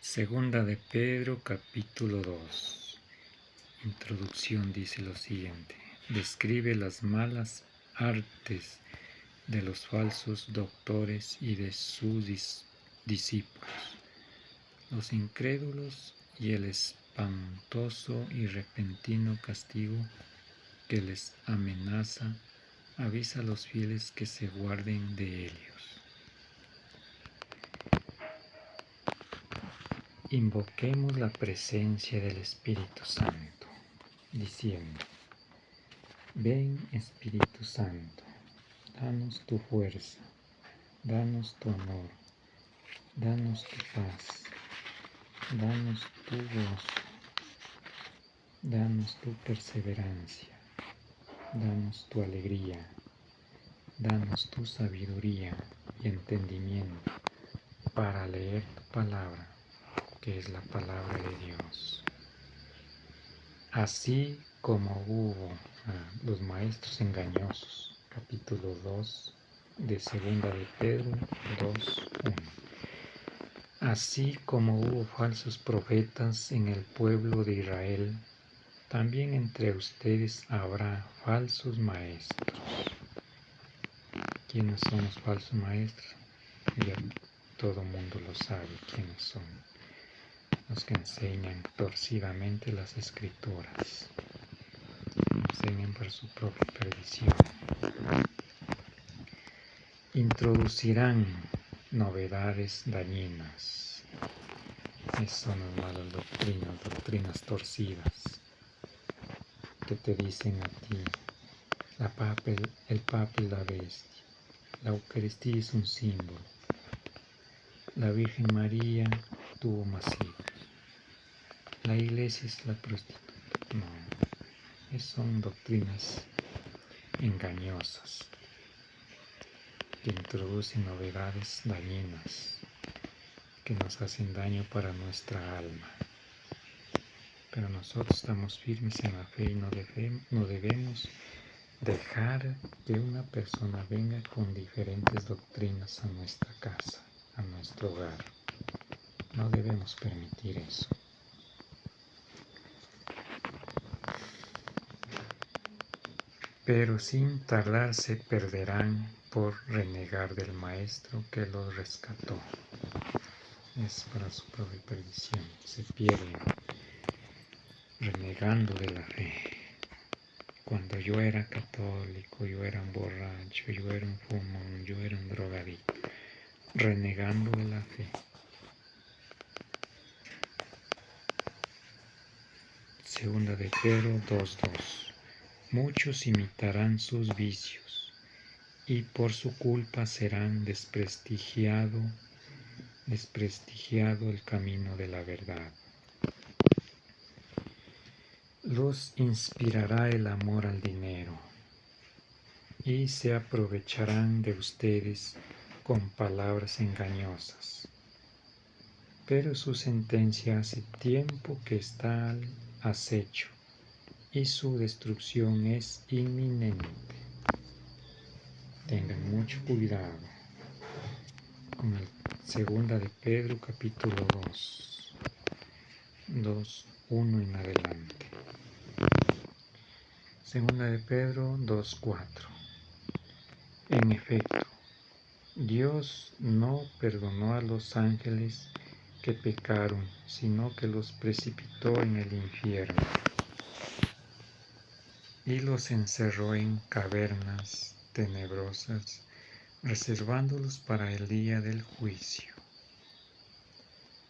Segunda de Pedro, capítulo 2. Introducción dice lo siguiente. Describe las malas artes de los falsos doctores y de sus discípulos, los incrédulos y el espantoso y repentino castigo que les amenaza. Avisa a los fieles que se guarden de ellos. Invoquemos la presencia del Espíritu Santo, diciendo: ven Espíritu Santo, danos tu fuerza, danos tu amor, danos tu paz, danos tu gozo, danos tu perseverancia, danos tu alegría, danos tu sabiduría y entendimiento para leer tu palabra, que es la palabra de Dios. Así como hubo los maestros engañosos, capítulo 2 de Segunda de Pedro 2:1. Así como hubo falsos profetas en el pueblo de Israel, también entre ustedes habrá falsos maestros. ¿Quiénes son los falsos maestros? Ya todo el mundo lo sabe quiénes son. Los que enseñan torcidamente las escrituras, enseñan para su propia perdición. Introducirán novedades dañinas. Esas son las malas doctrinas torcidas, que te dicen a ti: el Papa y la bestia, la Eucaristía es un símbolo, la Virgen María tuvo más hijos, la Iglesia es la prostituta. No, son doctrinas engañosas que introducen novedades dañinas que nos hacen daño para nuestra alma. Pero nosotros estamos firmes en la fe y no debemos dejar que una persona venga con diferentes doctrinas a nuestra casa, a nuestro hogar. No debemos permitir eso. Pero sin tardar se perderán por renegar del Maestro que los rescató. Es para su propia perdición. Se pierden renegando de la fe. Cuando yo era católico, yo era un borracho, yo era un fumón, yo era un drogadicto, renegando de la fe. Segunda de Pedro 2:2. Muchos imitarán sus vicios y por su culpa serán desprestigiado el camino de la verdad. Los inspirará el amor al dinero y se aprovecharán de ustedes con palabras engañosas. Pero su sentencia hace tiempo que está al acecho y su destrucción es inminente. Tengan mucho cuidado con el Segunda de Pedro capítulo 2:1 en adelante. Segunda de Pedro 2:4. En efecto, Dios no perdonó a los ángeles que pecaron, sino que los precipitó en el infierno y los encerró en cavernas tenebrosas, reservándolos para el día del juicio.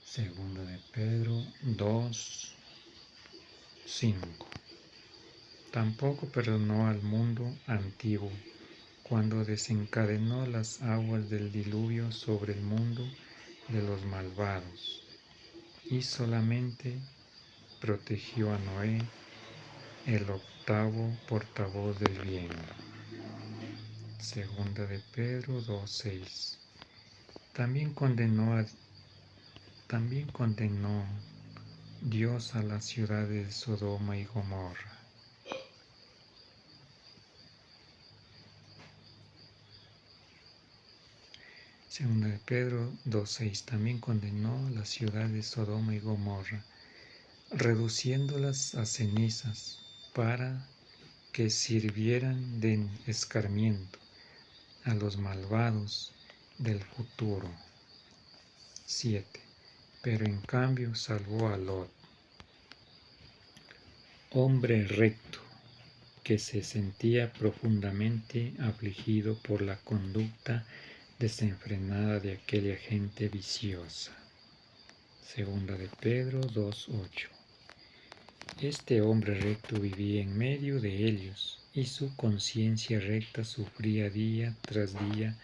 Segunda de Pedro 2:5. Tampoco perdonó al mundo antiguo cuando desencadenó las aguas del diluvio sobre el mundo de los malvados, y solamente protegió a Noé, el octavo portavoz del bien. Segunda de Pedro 2:6. También condenó Dios a las ciudades de Sodoma y Gomorra. Segunda de Pedro 2:6. También condenó la ciudad de Sodoma y Gomorra, reduciéndolas a cenizas para que sirvieran de escarmiento a los malvados del futuro. 7. Pero en cambio salvó a Lot, hombre recto, que se sentía profundamente afligido por la conducta desenfrenada de aquella gente viciosa. Segunda de Pedro 2:8. Este hombre recto vivía en medio de ellos, y su conciencia recta sufría día tras día,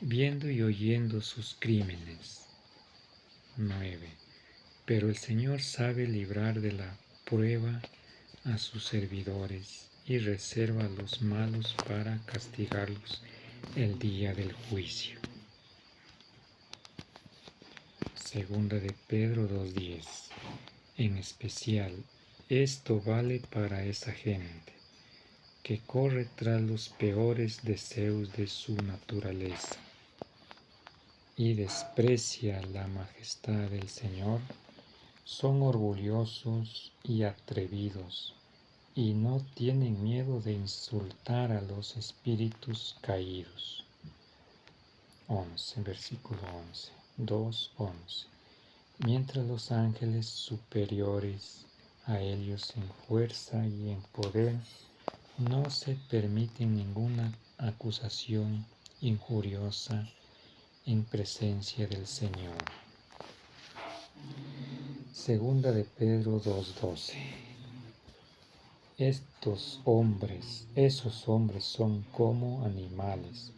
viendo y oyendo sus crímenes. 9. Pero el Señor sabe librar de la prueba a sus servidores y reserva a los malos para castigarlos el día del juicio. Segunda de Pedro 2:10. En especial, esto vale para esa gente que corre tras los peores deseos de su naturaleza y desprecia la majestad del Señor. Son orgullosos y atrevidos y no tienen miedo de insultar a los espíritus caídos. 11, versículo 11, 2:11. Mientras los ángeles superiores a ellos en fuerza y en poder no se permiten ninguna acusación injuriosa en presencia del Señor. Segunda de Pedro 2:12. Esos hombres son como animales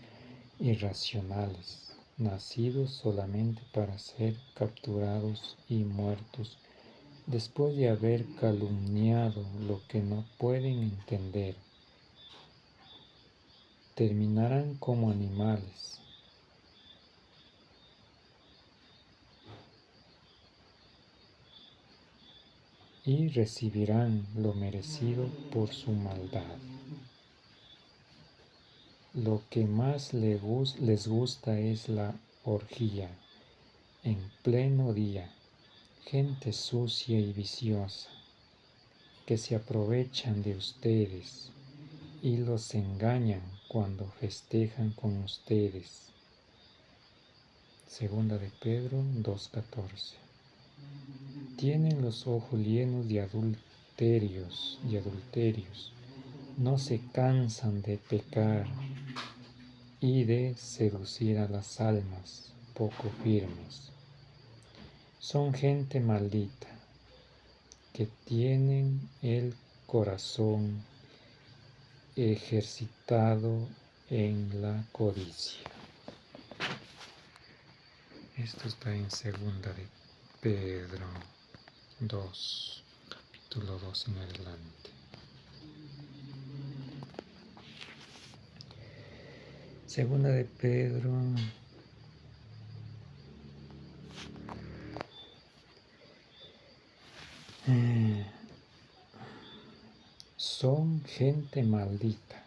irracionales, nacidos solamente para ser capturados y muertos después de haber calumniado lo que no pueden entender. Terminarán como animales. Y recibirán lo merecido por su maldad. Lo que más les gusta es la orgía en pleno día, gente sucia y viciosa, que se aprovechan de ustedes y los engañan cuando festejan con ustedes. Segunda de Pedro 2:14. Tienen los ojos llenos de adulterios, no se cansan de pecar y de seducir a las almas poco firmes. Son gente maldita, que tienen el corazón ejercitado en la codicia. Esto está en Segunda de Pedro 2, capítulo 2 en adelante. Segunda de Pedro son gente maldita,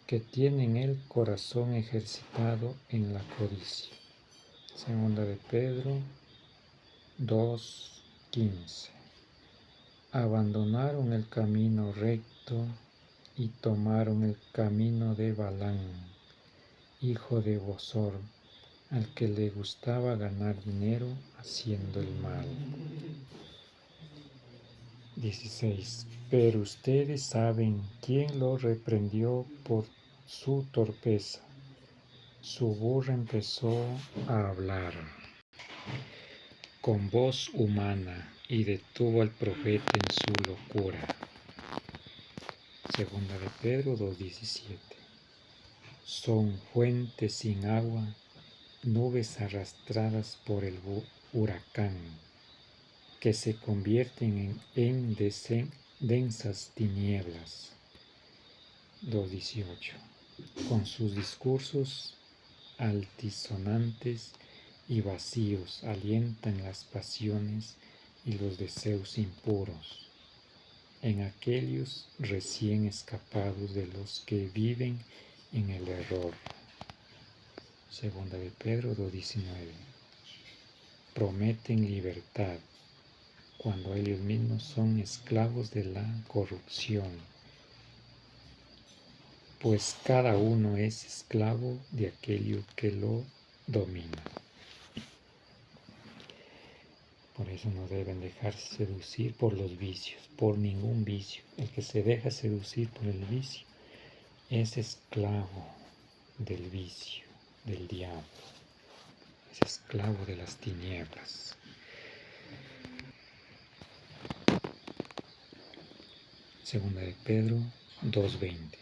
que tienen el corazón ejercitado en la codicia. Segunda de Pedro 2:15. Abandonaron el camino recto y tomaron el camino de Balaam, hijo de Bosor, al que le gustaba ganar dinero haciendo el mal. 16. Pero ustedes saben quién lo reprendió por su torpeza. Su burra empezó a hablar con voz humana y detuvo al profeta en su locura. Segunda de Pedro 2:17. Son fuentes sin agua, nubes arrastradas por el huracán, que se convierten en densas tinieblas. 2:18. Con sus discursos altisonantes y vacíos alientan las pasiones y los deseos impuros en aquellos recién escapados de los que viven en el error. Segunda de Pedro 2:19. Prometen libertad cuando ellos mismos son esclavos de la corrupción, pues cada uno es esclavo de aquello que lo domina. Por eso no deben dejarse seducir por los vicios, por ningún vicio. El que se deja seducir por el vicio es esclavo del vicio, del diablo, es esclavo de las tinieblas. Segunda de Pedro 2:20.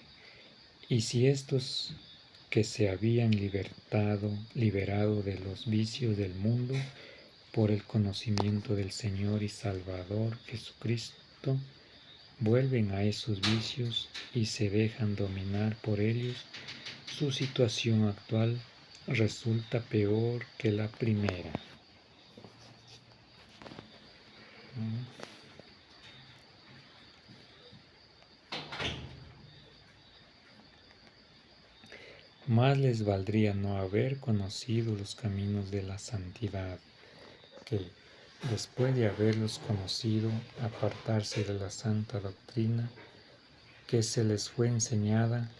Y si estos que se habían liberado de los vicios del mundo por el conocimiento del Señor y Salvador Jesucristo, vuelven a esos vicios y se dejan dominar por ellos, su situación actual resulta peor que la primera. Más les valdría no haber conocido los caminos de la santidad, que después de haberlos conocido, apartarse de la santa doctrina que se les fue enseñada.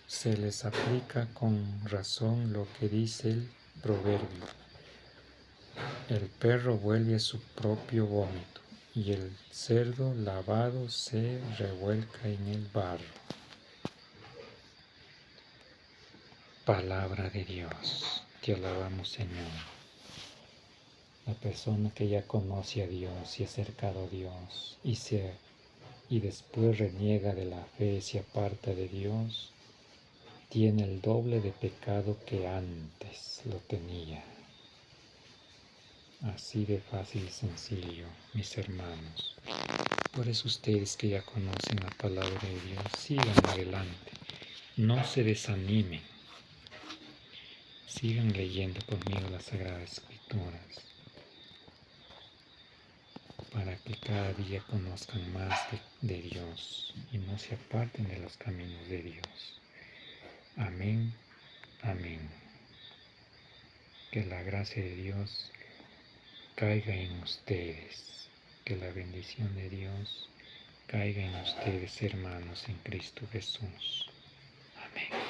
Se les aplica con razón lo que dice el proverbio: el perro vuelve a su propio vómito y el cerdo lavado se revuelca en el barro. Palabra de Dios, te alabamos, Señor. La persona que ya conoce a Dios y ha acercado a Dios y después reniega de la fe y se aparta de Dios, tiene el doble de pecado que antes lo tenía. Así de fácil y sencillo, mis hermanos. Por eso ustedes que ya conocen la palabra de Dios, sigan adelante. No se desanimen. Sigan leyendo conmigo las Sagradas Escrituras, para que cada día conozcan más de Dios y no se aparten de los caminos de Dios. Amén, amén. Que la gracia de Dios caiga en ustedes, que la bendición de Dios caiga en ustedes, hermanos, en Cristo Jesús. Amén.